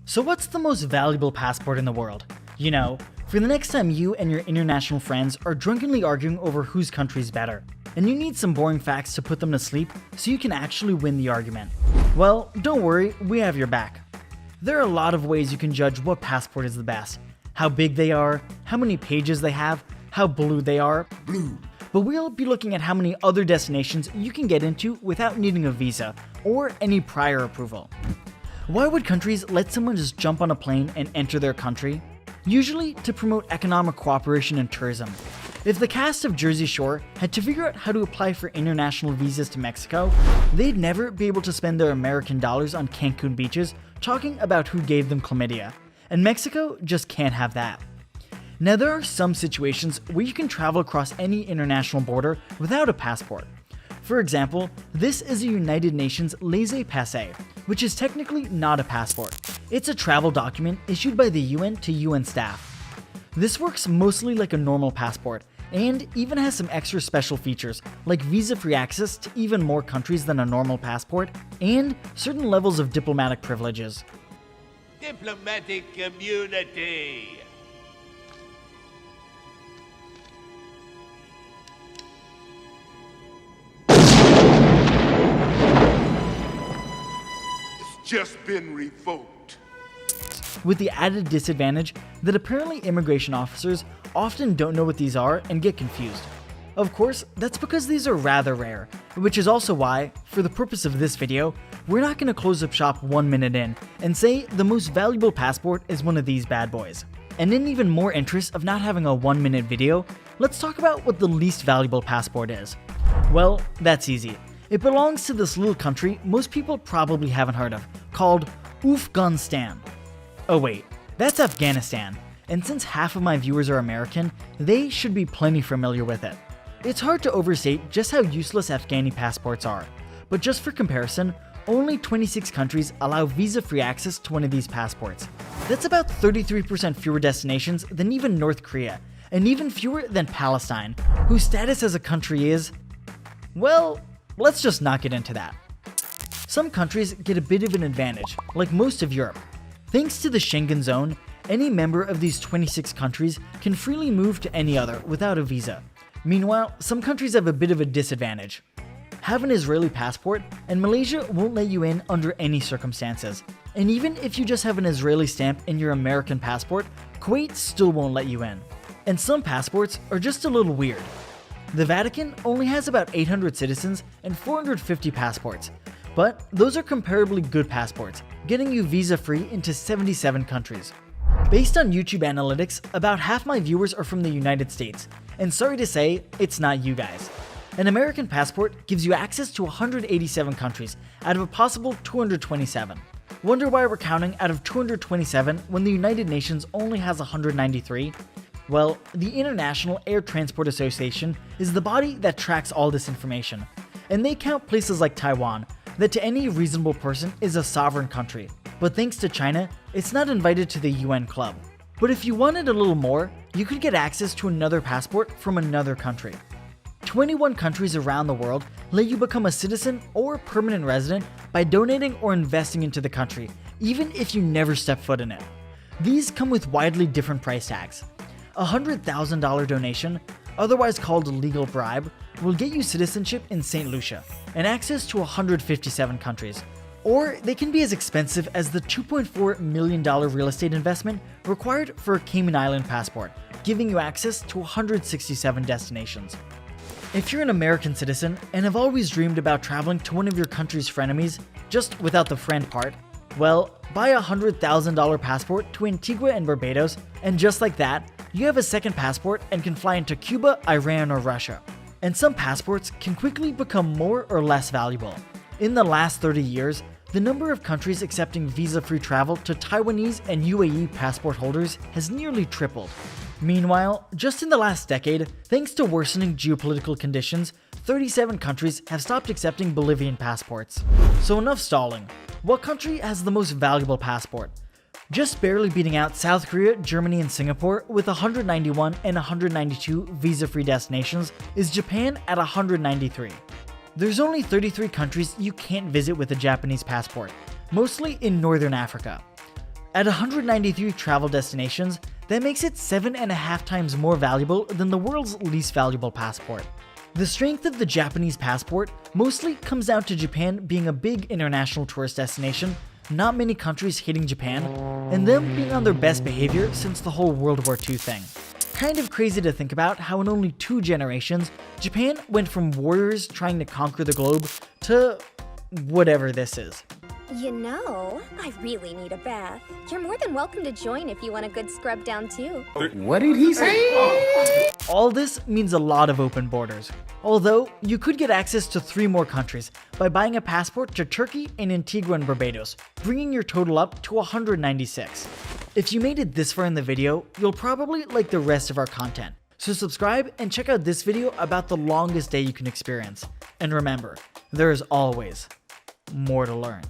So what's the most valuable passport in the world? You know, for the next time you and your international friends are drunkenly arguing over whose country's better, and you need some boring facts to put them to sleep so you can actually win the argument. Well, don't worry, we have your back. There are a lot of ways you can judge what passport is the best. How big they are, how many pages they have, how blue they are. But we'll be looking at how many other destinations you can get into without needing a visa or any prior approval. Why would countries let someone just jump on a plane and enter their country? Usually to promote economic cooperation and tourism. If the cast of Jersey Shore had to figure out how to apply for international visas to Mexico, they'd never be able to spend their American dollars on Cancun beaches talking about who gave them chlamydia. And Mexico just can't have that. Now, there are some situations where you can travel across any international border without a passport. For example, this is a United Nations laissez, which is technically not a passport. It's a travel document issued by the UN to UN staff. This works mostly like a normal passport, and even has some extra special features like visa-free access to even more countries than a normal passport, and certain levels of diplomatic privileges. Diplomatic immunity. It's just been revoked. With the added disadvantage that apparently immigration officers often don't know what these are and get confused. Of course, that's because these are rather rare, which is also why, for the purpose of this video, we're not going to close up shop 1 minute in and say the most valuable passport is one of these bad boys. And in even more interest of not having a 1 minute video, let's talk about what the least valuable passport is. Well, that's easy. It belongs to this little country most people probably haven't heard of, called Afghanistan. Oh wait, that's Afghanistan, and since half of my viewers are American, they should be plenty familiar with it. It's hard to overstate just how useless Afghani passports are, but just for comparison, only 26 countries allow visa-free access to one of these passports. That's about 33% fewer destinations than even North Korea, and even fewer than Palestine, whose status as a country is, well, let's just not get into that. Some countries get a bit of an advantage, like most of Europe. Thanks to the Schengen zone, any member of these 26 countries can freely move to any other without a visa. Meanwhile, some countries have a bit of a disadvantage. Have an Israeli passport, and Malaysia won't let you in under any circumstances. And even if you just have an Israeli stamp in your American passport, Kuwait still won't let you in. And some passports are just a little weird. The Vatican only has about 800 citizens and 450 passports, but those are comparably good passports, getting you visa-free into 77 countries. Based on YouTube analytics, about half my viewers are from the United States, and sorry to say, it's not you guys. An American passport gives you access to 187 countries out of a possible 227. Wonder why we're counting out of 227 when the United Nations only has 193? Well, the International Air Transport Association is the body that tracks all this information, and they count places like Taiwan, that to any reasonable person is a sovereign country. But thanks to China, it's not invited to the UN club. But if you wanted a little more, you could get access to another passport from another country. 21 countries around the world let you become a citizen or permanent resident by donating or investing into the country, even if you never step foot in it. These come with widely different price tags. A $100,000 donation, otherwise called a legal bribe, will get you citizenship in St. Lucia and access to 157 countries. Or they can be as expensive as the $2.4 million real estate investment required for a Cayman Island passport, giving you access to 167 destinations. If you're an American citizen and have always dreamed about traveling to one of your country's frenemies, just without the friend part, well, buy a $100,000 passport to Antigua and Barbados, and just like that, you have a second passport and can fly into Cuba, Iran, or Russia. And some passports can quickly become more or less valuable. In the last 30 years, the number of countries accepting visa-free travel to Taiwanese and UAE passport holders has nearly tripled. Meanwhile, just in the last decade, thanks to worsening geopolitical conditions, 37 countries have stopped accepting Bolivian passports. So enough stalling. What country has the most valuable passport? Just barely beating out South Korea, Germany, and Singapore with 191 and 192 visa-free destinations is Japan at 193. There's only 33 countries you can't visit with a Japanese passport, mostly in Northern Africa. At 193 travel destinations, that makes it 7.5 times more valuable than the world's least valuable passport. The strength of the Japanese passport mostly comes down to Japan being a big international tourist destination, not many countries hating Japan, and them being on their best behavior since the whole World War II thing. Kind of crazy to think about how in only 2 generations, Japan went from warriors trying to conquer the globe to whatever this is. You know, I really need a bath. You're more than welcome to join if you want a good scrub down too. What did he say? All this means a lot of open borders. Although, you could get access to 3 more countries by buying a passport to Turkey and Antigua and Barbados, bringing your total up to 196. If you made it this far in the video, you'll probably like the rest of our content. So subscribe and check out this video about the longest day you can experience. And remember, there is always more to learn.